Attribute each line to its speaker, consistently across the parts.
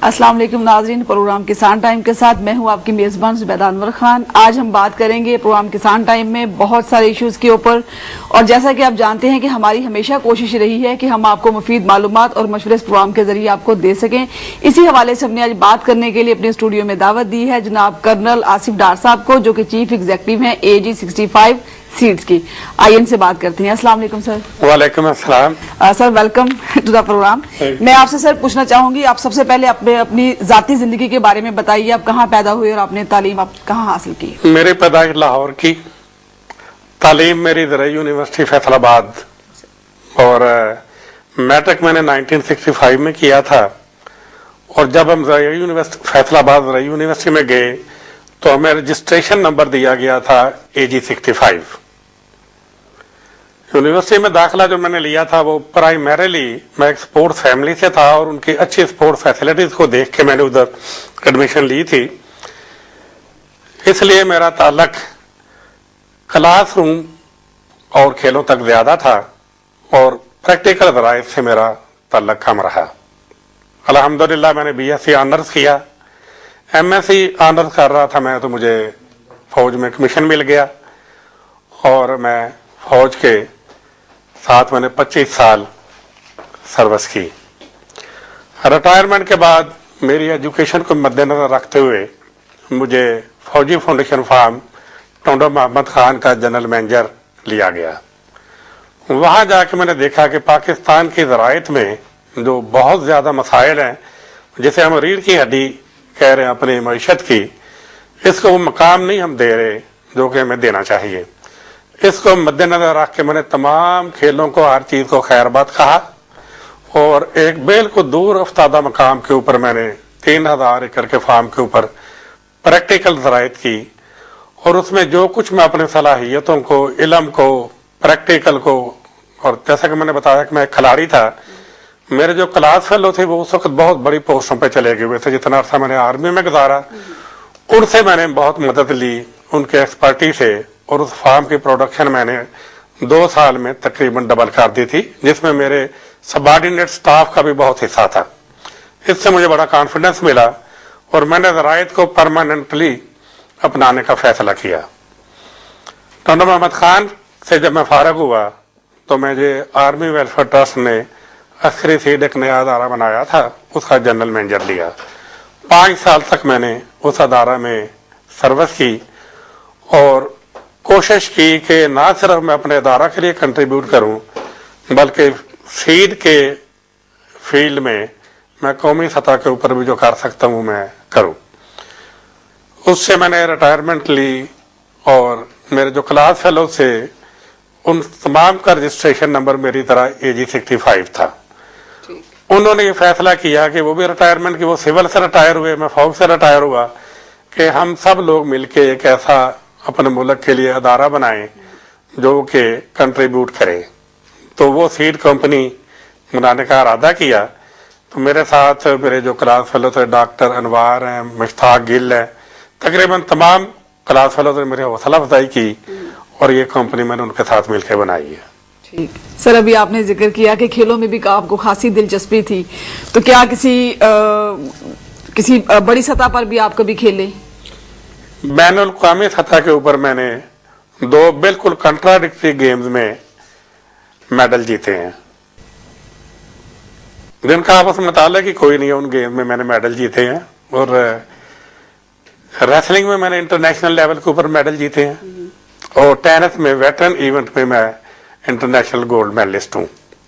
Speaker 1: अस्सलाम वालेकुम नाज़रीन, प्रोग्राम किसान टाइम के साथ मैं हूं आपकी मेज़बान ज़ुबैदा अनवर खान। आज हम बात करेंगे प्रोग्राम किसान टाइम में बहुत सारे इश्यूज़ के ऊपर, और जैसा कि आप जानते हैं कि हमारी हमेशा कोशिश रही है कि हम आपको मुफीद मालूमात और मशवरे इस प्रोग्राम के जरिए आपको दे सकें। इसी हवाले से हमने आज बात करने के लिए अपने स्टूडियो में दावत दी है जनाब कर्नल आसिफ डार साहब को, जो कि चीफ एग्जीक्यूटिव हैं AG 65 सीड्स की। आइए इनसे बात करते हैं। अस्सलाम वालेकुम सर।
Speaker 2: वालेकुम अस्सलाम।
Speaker 1: Sir welcome to the program. मैं आपसे सर पूछना चाहूंगी, आप सबसे पहले अपनी जाती जिंदगी के बारे में बताइए। आप कहाँ पैदा हुए और आपने तालीम आप कहाँ हासिल की?
Speaker 2: मेरी पैदाइश लाहौर की, तालीम मेरी ज़राई यूनिवर्सिटी फैसलाबाद, और मैट्रिक मैंने 1965 में किया था। और जब हम ज़राई यूनिवर्सिटी फैसलाबाद ज़राई यूनिवर्सिटी में गए तो हमें रजिस्ट्रेशन नंबर दिया गया था AG 65। यूनिवर्सिटी में दाखिला जो मैंने लिया था वो प्राइमरीली मैं एक स्पोर्ट्स फैमिली से था, और उनकी अच्छी स्पोर्ट्स फैसिलिटीज को देख के मैंने उधर एडमिशन ली थी। इसलिए मेरा ताल्लुक क्लासरूम और खेलों तक ज्यादा था, और प्रैक्टिकल ज़राइफ से मेरा ताल्लुक कम रहा। अल्हम्दुलिल्लाह मैंने BSc ऑनर्स किया। MSc ऑनर्स कर रहा था मैं तो मुझे फौज में कमीशन मिल गया, और मैं फौज के साथ मैंने 25 साल सर्विस की। रिटायरमेंट के बाद मेरी एजुकेशन को मद्देनजर रखते हुए मुझे फौजी फाउंडेशन फार्म टोंडो मोहम्मद खान का जनरल मैनेजर लिया गया। वहां जाके मैंने देखा कि पाकिस्तान की ज़राइत में जो बहुत ज्यादा मसाइल हैं, जिसे हम रीढ़ की हड्डी कह रहे हैं अपनी मईशत की, इसको वो मकाम नहीं हम दे रहे जो कि हमें देना चाहिए। इसको मद्देनजर रख के मैंने तमाम खेलों को, हर चीज को खैरबाद कहा, और एक बिल्कुल दूर अफ्तादा मकाम के ऊपर मैंने 3000 एकड़ के फार्म के ऊपर प्रैक्टिकल ज़राइत की। और उसमें जो कुछ मैं अपने सलाहियतों को, इल्म को, प्रैक्टिकल को, और जैसा कि मैंने बताया कि मैं एक खिलाड़ी था, मेरे जो क्लास फेलो थे वो उस वक्त बहुत बड़ी पोस्टों पे चले गए हुए थे। जितना अर्सा मैंने आर्मी में गुजारा, उनसे मैंने बहुत मदद ली, उनके एक्सपर्टी से, और उस फार्म की प्रोडक्शन मैंने 2 साल में तकरीबन डबल कर दी थी, जिसमें मेरे सबऑर्डिनेट स्टाफ का भी बहुत हिस्सा था। इससे मुझे बड़ा कॉन्फिडेंस मिला, और मैंने ज़राइत को परमानेंटली अपनाने का फैसला किया। टोंडो मोहम्मद खान से जब मैं फारग हुआ तो मुझे आर्मी वेलफेयर ट्रस्ट ने अस्करी सीड एक नया अदारा बनाया था, उसका जनरल मैनेजर लिया। 5 साल तक मैंने उस अदारा में सर्विस की, और कोशिश की कि ना सिर्फ मैं अपने अदारा के लिए कंट्रीब्यूट करूं, बल्कि सीड के फील्ड में मैं कौमी सतह के ऊपर भी जो कर सकता हूं मैं करूं। उससे मैंने रिटायरमेंट ली, और मेरे जो क्लास फेलो से उन तमाम का रजिस्ट्रेशन नंबर मेरी तरह AG 65 था। उन्होंने ये फैसला किया कि वो भी रिटायरमेंट की, वो सिविल से रिटायर हुए, मैं फौज से रिटायर हुआ, कि हम सब लोग मिलके एक ऐसा अपने मुल्क के लिए अदारा बनाएं जो कि कंट्रीब्यूट करे। तो वो सीड कंपनी बनाने का इरादा किया। तो मेरे साथ मेरे जो क्लास फेलो थे, डॉक्टर अनवार हैं, मुश्ताक गिल है, तकरीबन तमाम क्लास फेलो ने मेरी हौसला अफजाई की, और ये कंपनी मैंने उनके साथ मिलकर बनाई है।
Speaker 1: ठीक सर, अभी आपने जिक्र किया कि खेलों में भी आपको खासी दिलचस्पी थी, तो क्या किसी बड़ी सतह पर भी आप कभी खेले?
Speaker 2: बैनुल अक़वामी सतह के ऊपर मैंने 2 बिल्कुल कंट्राडिक्टरी गेम्स में मेडल जीते हैं, जिनका आपस में ताल्लुक ही कोई नहीं है। उन गेम में मैंने मेडल जीते हैं, और रेसलिंग में मैंने इंटरनेशनल लेवल के ऊपर मेडल जीते हैं, और टेनिस में वेटरन इवेंट में मैं इंटरनेशनल गोल्ड मेडलिस्ट हूँ।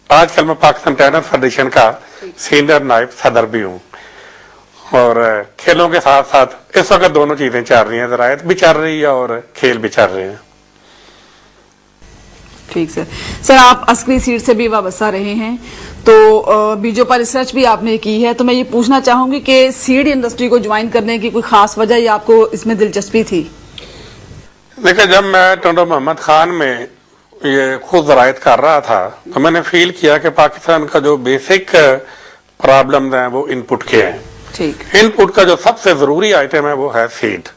Speaker 2: आजकल मैं पाकिस्तान टेनिस फेडरेशन का सीनियर नायब सदर भी हूँ, और खेलों के साथ साथ इस वक्त दोनों चीजें चल रही हैं, ज़राइत भी चल रही है और खेल भी चल रहे हैं।
Speaker 1: ठीक सर, आप अस्करी सीड से भी वाबस्ता रहे हैं, तो बीजों पर रिसर्च भी आपने की है, तो मैं ये पूछना चाहूंगी कि सीड इंडस्ट्री को ज्वाइन करने की कोई खास वजह या आपको इसमें दिलचस्पी थी?
Speaker 2: देखिए, जब मैं टोंडो मोहम्मद खान में ये खुद ज़राइत कर रहा था तो मैंने फील किया कि पाकिस्तान का जो बेसिक प्रॉब्लम है वो इनपुट के हैं।
Speaker 1: ठीक।
Speaker 2: इनपुट का जो सबसे जरूरी आइटम है वो है सीड।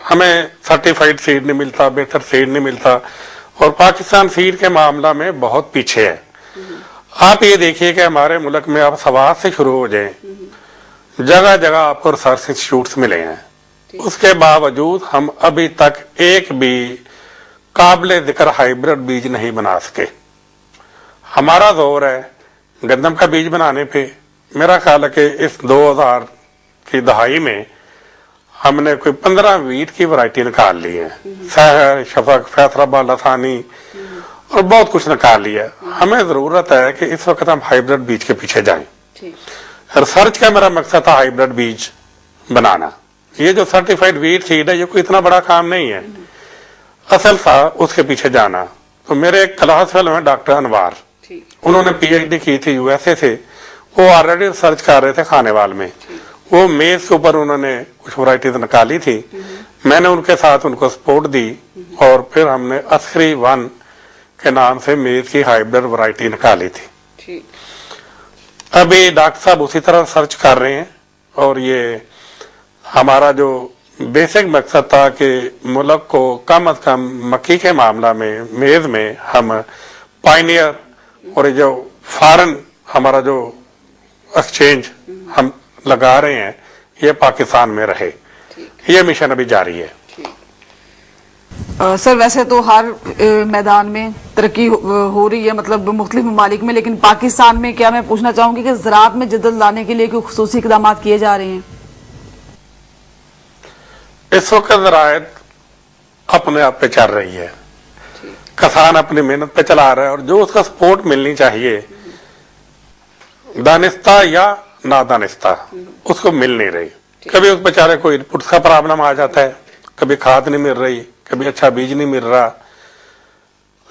Speaker 2: हमें सर्टिफाइड सीड नहीं मिलता, बेहतर सीड नहीं मिलता, और पाकिस्तान सीड के मामला में बहुत पीछे है। आप ये देखिए कि हमारे मुल्क में आप सवाल से शुरू हो जाए, जगह जगह आपको रिसर्च इंस्टीट्यूट्स मिले हैं, उसके बावजूद हम अभी तक एक भी काबिल जिक्र हाइब्रिड बीज नहीं बना सके। हमारा जोर है गंदम का बीज बनाने पे। मेरा ख्याल है कि इस 2000 की दहाई में हमने कोई 15 वीट की वैरायटी निकाल ली है, सहर, शफक, फैसलाबाद, लसानी और बहुत कुछ निकाल लिया है। हमें जरूरत है कि इस वक्त हम हाइब्रिड बीज के पीछे जाएं। रिसर्च का मेरा मकसद था हाइब्रिड बीज बनाना। ये जो सर्टिफाइड वीट सीड है ये कोई इतना बड़ा काम नहीं है, असल था उसके पीछे जाना। तो मेरे एक क्लास फेलो हैं डॉक्टर अनवार, उन्होंने पीएचडी की थी यूएसए से, वो ऑलरेडी रिसर्च कर रहे थे खानेवाल में। वो मेज के ऊपर उन्होंने कुछ वैरायटीज निकाली थी, मैंने उनके साथ उनको सपोर्ट दी और फिर हमने अस्करी 1 के नाम से मेज की हाइब्रिड वैरायटी निकाली थी। अभी डॉक्टर साहब उसी तरह सर्च कर रहे हैं और ये हमारा जो बेसिक मकसद था कि मुल्क को कम अज कम मक्की के मामला में मेज में हम पायनियर और जो फॉरेन हमारा जो एक्सचेंज हम लगा रहे हैं ये पाकिस्तान में रहे, ये मिशन अभी जारी है।
Speaker 1: सर वैसे तो हर मैदान में तरक्की हो रही है, मतलब मुख्तलिफ ममालिक में, लेकिन पाकिस्तान में क्या मैं पूछना चाहूंगी कि ज़राअत में जद्दत लाने के लिए कोई खुसूसी इक़दाम किए जा रहे हैं?
Speaker 2: इस वक्त ज़राअत अपने आप पे चल रही है, किसान अपनी मेहनत पे चला रहा है और जो उसका सपोर्ट मिलनी चाहिए दानिस्ता या नादानिस्ता उसको मिल नहीं रही। कभी उस बेचारे को इनपुट्स का प्रॉब्लम आ जाता है, कभी खाद नहीं मिल रही, कभी अच्छा बीज नहीं मिल रहा।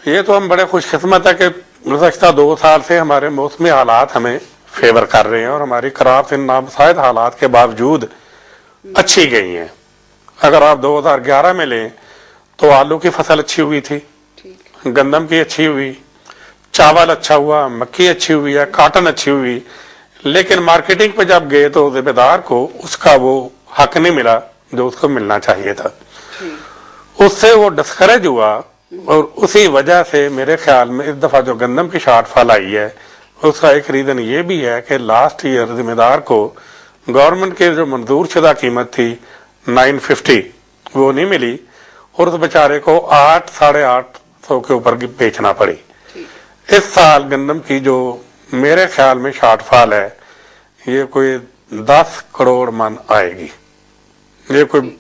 Speaker 2: ये तो हम बड़े खुशकिस्मत है कि गुज़श्ता 2 साल से हमारे मौसमी हालात हमें फेवर कर रहे हैं और हमारी क्रॉप्स इन नामुसाइद हालात के बावजूद अच्छी गई हैं। अगर आप 2011 में लें तो आलू की फसल अच्छी हुई थी, गंदम की अच्छी हुई, चावल अच्छा हुआ, मक्की अच्छी हुई है, कॉटन अच्छी हुई, लेकिन मार्केटिंग पे जब गए तो जिम्मेदार को उसका वो हक नहीं मिला जो उसको मिलना चाहिए था। उससे वो डिस्करेज हुआ और उसी वजह से मेरे ख्याल में इस दफा जो गंदम की शॉर्टफॉल आई है उसका एक रीजन ये भी है कि लास्ट ईयर जिम्मेदार को गवर्नमेंट के जो मंजूर शुदा कीमत थी 950 वो नहीं मिली और उस बेचारे को 8 साढ़े 800 के ऊपर बेचना पड़ी। इस साल गंदम की जो मेरे ख्याल में शॉर्टफॉल है ये कोई 10 करोड़ मन आएगी। ये कोई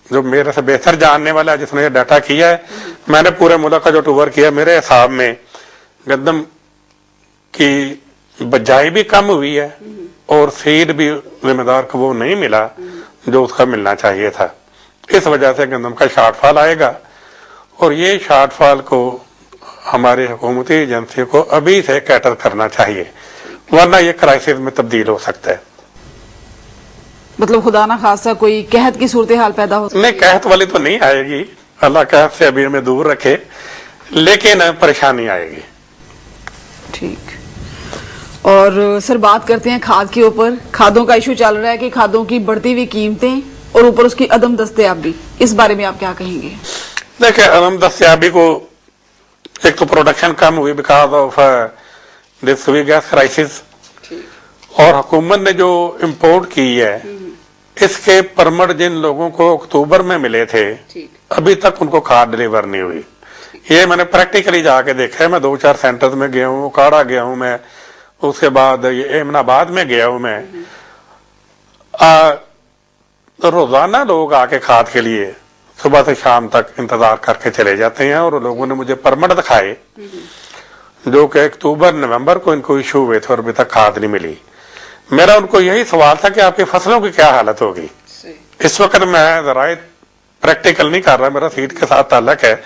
Speaker 2: जो मेरे से बेहतर जानने वाला है जिसने ये डाटा किया है, मैंने पूरे मुल्क का जो टूर किया, मेरे हिसाब में गंदम की बजाई भी कम हुई है और सीड भी जिम्मेदार को वो नहीं मिला जो उसका मिलना चाहिए था। इस वजह से गंदम का शॉर्टफॉल आएगा और ये शॉर्टफॉल को हमारी हुकूमती एजेंसी को अभी से कैटर करना चाहिए, वरना ये क्राइसिस में तब्दील हो सकता है।
Speaker 1: मतलब खुदा ना खासा कोई कहत की सूरत हाल पैदा हो?
Speaker 2: नहीं, कहत वाली तो नहीं आएगी, अल्लाह कहत से अभी हमें दूर रखे, लेकिन परेशानी आएगी।
Speaker 1: ठीक। और सर बात करते हैं खाद के ऊपर। खादों का इशू चल रहा है कि खादों की बढ़ती हुई कीमतें और ऊपर उसकी अदम दस्तयाबी, इस बारे में आप क्या कहेंगे?
Speaker 2: देखिए, अदम दस्तयाबी को एक तो प्रोडक्शन कम हुई because of this gas crisis, और हुकूमत ने जो इम्पोर्ट की है इसके परमिट जिन लोगों को अक्टूबर में मिले थे अभी तक उनको खाद डिलीवर नहीं हुई। ये मैंने प्रैक्टिकली जाके देखा है। मैं 2-4 सेंटर्स में गया हूँ, उकाड़ा गया हूँ मैं, उसके बाद ये एमनाबाद में गया हूँ मैं। रोजाना लोग आके खाद के लिए सुबह से शाम तक इंतजार करके चले जाते हैं और लोगों ने मुझे परमिट दिखाए जो कि अक्टूबर नवंबर को इनको इशू हुए थे और अभी तक खाद नहीं मिली। मेरा उनको यही सवाल था कि आपकी फसलों की क्या हालत होगी। इस वक्त मैं जरा प्रैक्टिकल नहीं कर रहा, मेरा सीट के साथ ताल्लुक है,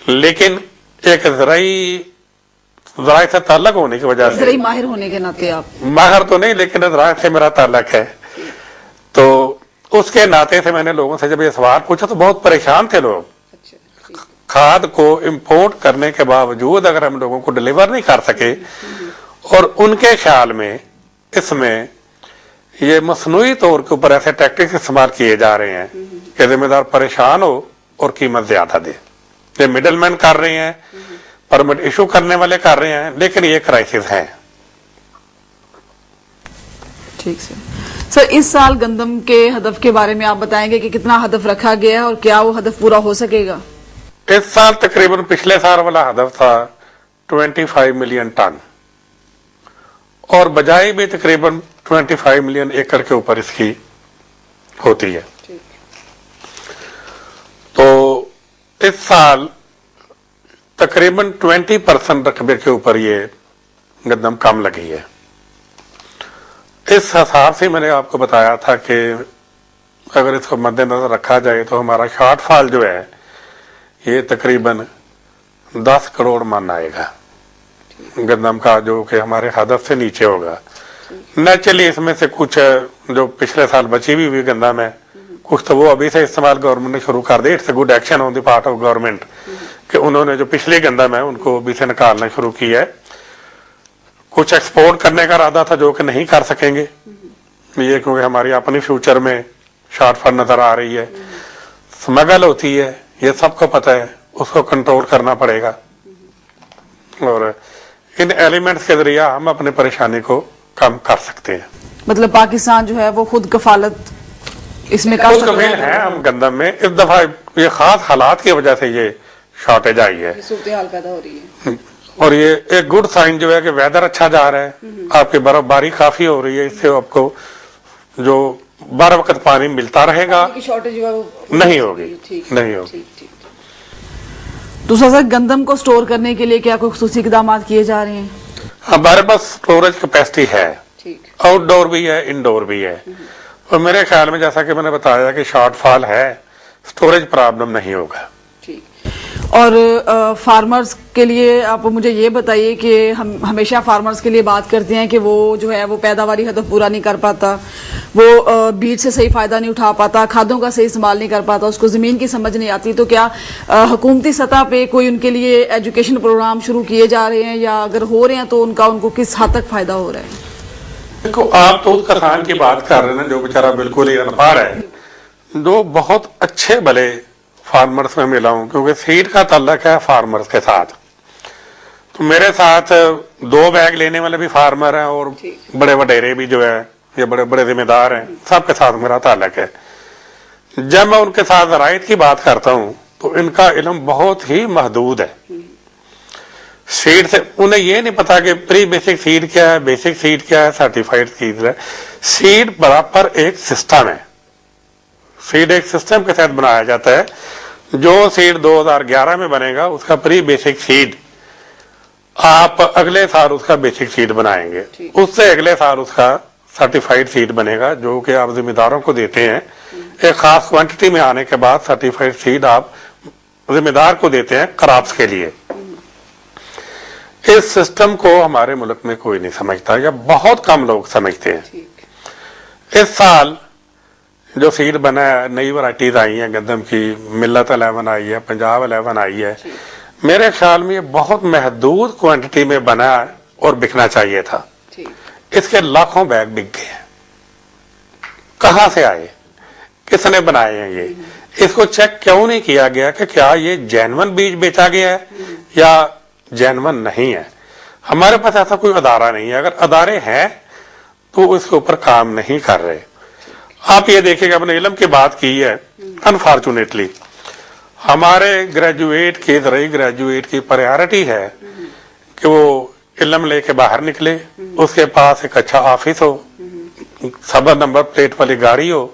Speaker 2: लेकिन एक ज़राई से ताल्लुक होने की वजह से,
Speaker 1: माहिर होने के नाते, आप
Speaker 2: माहिर तो नहीं लेकिन ज़राई से मेरा ताल्लुक है, तो उसके नाते से मैंने लोगों से जब ये सवाल पूछा तो बहुत परेशान थे लोग। खाद को इंपोर्ट करने के बावजूद अगर हम लोगों को डिलीवर नहीं कर सके, और उनके ख्याल में इसमें ये मसनूई तौर के ऊपर ऐसे टैक्टिक्स इस्तेमाल किए जा रहे हैं कि जिम्मेदार परेशान हो और कीमत ज्यादा दे। ये मिडलमैन कर रहे हैं, परमिट इशू करने वाले कर रहे हैं, लेकिन ये क्राइसिस है।
Speaker 1: ठीक सर। سر اس سال گندم کے ہدف کے بارے میں آپ بتائیں گے کہ کتنا ہدف رکھا گیا ہے اور کیا وہ ہدف پورا ہو سکے گا؟
Speaker 2: اس سال تقریباً پچھلے سال والا ہدف تھا 25 ملین ٹن اور بجائی بھی تقریباً 25 ملین ایکڑ کے اوپر اس کی ہوتی ہے. تو اس سال تقریباً 20% رقبے کے اوپر یہ گندم کم لگی ہے. اس حساب سے میں نے آپ کو بتایا تھا کہ اگر اس کو مد نظر رکھا جائے تو ہمارا شارٹ فال جو ہے یہ تقریباً 10 کروڑ من آئے گا گندم کا، جو کہ ہمارے ہدف سے نیچے ہوگا. نیچرلی اس میں سے کچھ جو پچھلے سال بچی ہوئی گندم ہے کچھ تو وہ ابھی سے استعمال گورنمنٹ نے شروع کر دی. It's a good action on the part of government کہ انہوں نے جو پچھلی گندم ہے ان کو ابھی سے نکالنا شروع کیا ہے. کچھ ایکسپورٹ کرنے کا ارادہ تھا جو کہ نہیں کر سکیں گے یہ کیونکہ ہماری اپنی فیوچر میں شارٹ فال نظر آ رہی ہے. اسمگل ہوتی ہے یہ سب کو پتہ ہے، اس کو کنٹرول کرنا پڑے گا اور ان ایلیمنٹس کے ذریعہ ہم اپنے پریشانی کو کم کر سکتے ہیں.
Speaker 1: مطلب پاکستان جو ہے وہ خود کفالت اس میں کر سکتا
Speaker 2: ہے. ہم گندم میں اس دفعہ یہ خاص حالات کی وجہ سے یہ شارٹیج آئی ہے،
Speaker 1: صورتحال پیدا ہو رہی ہے
Speaker 2: اور یہ ایک گڈ سائن جو ہے کہ ویدر اچھا جا رہا ہے. آپ کی برف باری کافی ہو رہی ہے، اس سے آپ کو جو بر وقت پانی ملتا رہے گا،
Speaker 1: شارٹیج
Speaker 2: نہیں ہوگی نہیں ہوگی.
Speaker 1: دوسرا سر گندم کو سٹور کرنے کے لیے کیا کوئی خصوصی اقدامات کیے جا رہے ہیں؟
Speaker 2: ہمارے پاس سٹوریج کیپیسٹی ہے، آؤٹ ڈور بھی ہے انڈور بھی ہے، اور میرے خیال میں جیسا کہ میں نے بتایا کہ شارٹ فال ہے، سٹوریج پرابلم نہیں ہوگا.
Speaker 1: اور فارمرز کے لیے آپ مجھے یہ بتائیے کہ ہم ہمیشہ فارمرز کے لیے بات کرتے ہیں کہ وہ جو ہے وہ پیداواری ہدف پورا نہیں کر پاتا، وہ بیج سے صحیح فائدہ نہیں اٹھا پاتا، کھادوں کا صحیح استعمال نہیں کر پاتا، اس کو زمین کی سمجھ نہیں آتی. تو کیا حکومتی سطح پہ کوئی ان کے لیے ایجوکیشن پروگرام شروع کیے جا رہے ہیں، یا اگر ہو رہے ہیں تو ان کو کس حد تک فائدہ ہو رہا ہے؟
Speaker 2: دیکھو آپ تو اس کسان کی بات کر رہے ہیں جو بیچارہ بالکل ہی انپڑھ ہے، جو بہت اچھے بھلے فارمرز میں ملا ہوں کیونکہ سیڈ کا تعلق ہے فارمرز کے ساتھ. تو میرے ساتھ 2 بیگ لینے والے بھی فارمر ہیں اور بڑے وڈیرے بھی جو ہے یہ بڑے بڑے ذمہ دار ہیں، سب کے ساتھ میرا تعلق ہے. جب میں ان کے ساتھ ذرائع کی بات کرتا ہوں تو ان کا علم بہت ہی محدود ہے. سیڈ سے انہیں یہ نہیں پتا کہ پری بیسک سیڈ کیا ہے، بیسک سیڈ کیا ہے، سرٹیفائڈ سیڈ ہے. سیڈ برابر ایک سسٹم ہے، سیڈ ایک سسٹم کے تحت بنایا جاتا ہے. جو سیڈ 2011 میں بنے گا اس کا پری بیسک سیڈ آپ اگلے سال اس کا بیسک سیڈ بنائیں گے، اس سے اگلے سال اس کا سرٹیفائڈ سیڈ بنے گا جو کہ آپ ذمہ داروں کو دیتے ہیں. ایک خاص کوانٹٹی میں آنے کے بعد سرٹیفائڈ سیڈ آپ ذمہ دار کو دیتے ہیں کراپس کے لیے. اس سسٹم کو ہمارے ملک میں کوئی نہیں سمجھتا یا بہت کم لوگ سمجھتے ہیں. اس سال جو سیڈ بنا ہے، نئی ورائٹیز آئی ہیں گندم کی، ملت 11 آئی ہے، پنجاب 11 آئی ہے. میرے خیال میں یہ بہت محدود کوانٹٹی میں بنا ہے اور بکنا چاہیے تھا. اس کے لاکھوں بیگ بک گئے ہیں. کہاں سے آئے، کس نے بنائے ہیں یہ؟ اس کو چیک کیوں نہیں کیا گیا کہ کیا یہ جینون بیج بیچا گیا ہے یا جینون نہیں ہے؟ ہمارے پاس ایسا کوئی ادارہ نہیں ہے. اگر ادارے ہیں تو اس کے اوپر کام نہیں کر رہے. آپ یہ دیکھیں کہ اپنے علم کی بات کی ہے، انفارچونیٹلی ہمارے گریجویٹ کی زرعی گریجویٹ کی پرائیورٹی ہے کہ وہ علم لے کے باہر نکلے، اس کے پاس ایک اچھا آفس ہو، 7 نمبر پلیٹ والی گاڑی ہو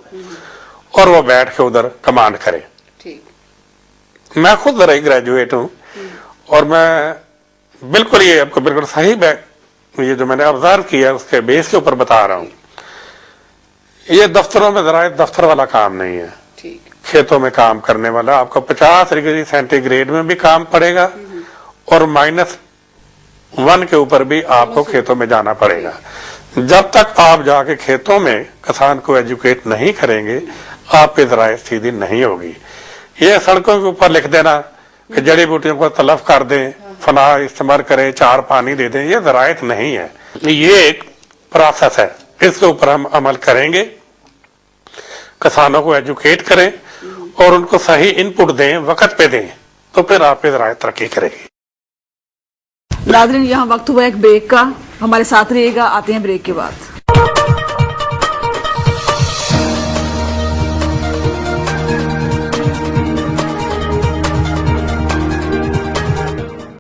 Speaker 2: اور وہ بیٹھ کے ادھر کمانڈ کرے. میں خود زرعی گریجویٹ ہوں اور میں بالکل یہ آپ کو بالکل صحیح یہ جو میں نے آبزرو کیا اس کے بیس کے اوپر بتا رہا ہوں. یہ دفتروں میں ذرائع دفتر والا کام نہیں ہے، کھیتوں میں کام کرنے والا. آپ کو 50 ڈگری سینٹی گریڈ میں بھی کام پڑے گا اور -1 کے اوپر بھی آپ کو کھیتوں میں جانا پڑے گا. جب تک آپ جا کے کھیتوں میں کسان کو ایجوکیٹ نہیں کریں گے آپ کے ذرائع سیدھی نہیں ہوگی. یہ سڑکوں کے اوپر لکھ دینا کہ جڑی بوٹیوں کو تلف کر دیں، فلاں استعمال کریں، 4 پانی دے دیں، یہ ذرائع نہیں ہے. یہ ایک پروسیس ہے، اس کے اوپر ہم عمل کریں گے، کسانوں کو ایجوکیٹ کریں اور ان کو صحیح ان پٹ دیں، وقت پہ دیں، تو پھر آپ کے ذرائع ترقی کرے گی.
Speaker 1: ناظرین یہاں وقت ہوا ایک بریک کا، ہمارے ساتھ رہیے گا، آتے ہیں بریک کے بعد.